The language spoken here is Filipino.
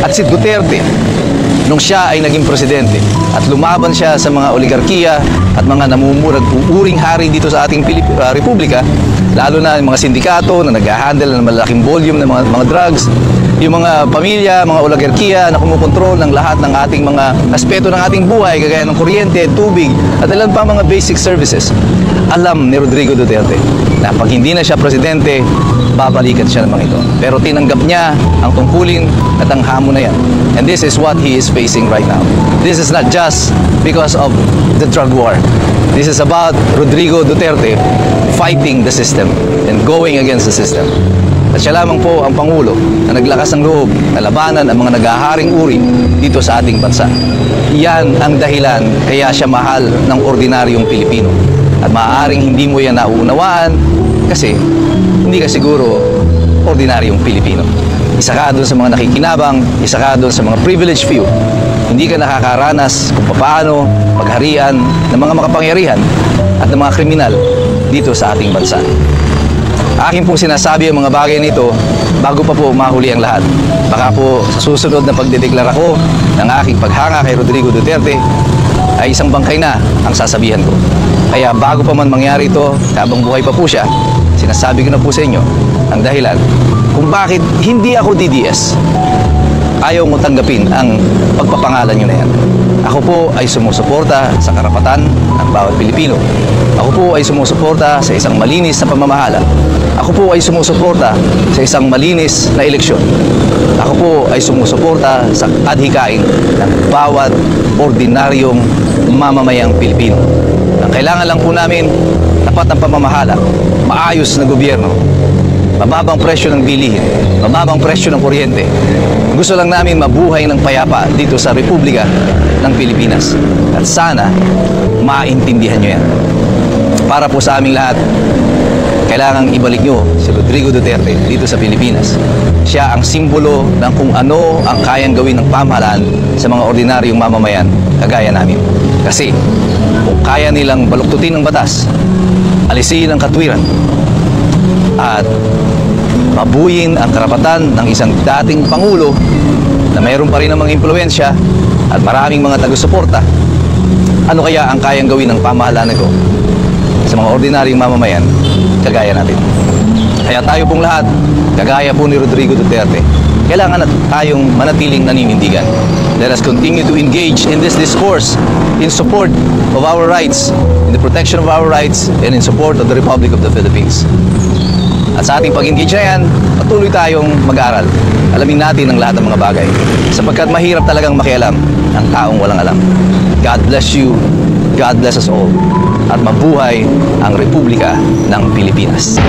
At si Duterte, nung siya ay naging presidente at lumaban siya sa mga oligarkiya at mga namumurag uuring hari dito sa ating republika, lalo na yung mga sindikato na nag-handle ng malaking volume ng mga drugs, yung mga pamilya, mga oligarkiya na kumukontrol ng lahat ng ating mga aspeto ng ating buhay, kagaya ng kuryente, tubig, at ilan pa mga basic services. Alam ni Rodrigo Duterte na pag hindi na siya presidente, babalikan siya ng mga ito. Pero tinanggap niya ang tungkulin at ang hamon na yan. And this is what he is facing right now. This is not just because of the drug war. This is about Rodrigo Duterte fighting the system and going against the system. At siya lamang po ang Pangulo na naglakas ng loob na labanan ang mga naghaharing uri dito sa ating bansa. Yan ang dahilan kaya siya mahal ng ordinaryong Pilipino. At maaaring hindi mo yan nauunawaan kasi hindi ka siguro ordinaryong Pilipino. Isa ka doon sa mga nakikinabang, isa ka doon sa mga privileged few. Hindi ka nakakaranas kung paano pagharian ng mga makapangyarihan at ng mga kriminal dito sa ating bansa. Akin pong sinasabi ang mga bagay nito bago pa po mahuli ang lahat. Baka po sa susunod na pagdedeklara ko ng aking paghanga kay Rodrigo Duterte ay isang bangkay na ang sasabihan ko. Kaya bago pa man mangyari ito, habang buhay pa po siya, sinasabi ko na po sa inyo ang dahilan kung bakit hindi ako DDS. Ayaw mo tanggapin ang pagpapangalan nyo na yan. Ako po ay sumusuporta sa karapatan ng bawat Pilipino. Ako po ay sumusuporta sa isang malinis na pamamahala. Ako po ay sumusuporta sa isang malinis na eleksyon. Ako po ay sumusuporta sa adhikain ng bawat ordinaryong mamamayang Pilipino. Ang kailangan lang po namin, tapat ang pamamahala, maayos na gobyerno, mababang presyo ng bilihin, mababang presyo ng kuryente. Gusto lang namin mabuhay ng payapa dito sa Republika ng Pilipinas. At sana, maintindihan nyo yan. Para po sa aming lahat, kailangang ibalik nyo si Rodrigo Duterte dito sa Pilipinas. Siya ang simbolo ng kung ano ang kayang gawin ng pamahalaan sa mga ordinaryong mamamayan kagaya namin. Kasi kung kaya nilang baluktutin ng batas, alisin ang katwiran, at mabuyin ang karapatan ng isang dating Pangulo na mayroon pa rin namang impluwensya at maraming mga taga-suporta, ano kaya ang kayang gawin ng pamahalaan nito sa mga ordinaryong mamamayan kagaya natin? Kaya tayo pong lahat, kagaya po ni Rodrigo Duterte, kailangan na tayong manatiling naninindigan. Let us continue to engage in this discourse in support of our rights, in the protection of our rights, and in support of the Republic of the Philippines. At sa ating pag-engage na yan, patuloy tayong mag-aral. Alamin natin ang lahat ng mga bagay. Sapagkat mahirap talagang makialam ang taong walang alam. God bless you. God bless us all. At mabuhay ang Republika ng Pilipinas.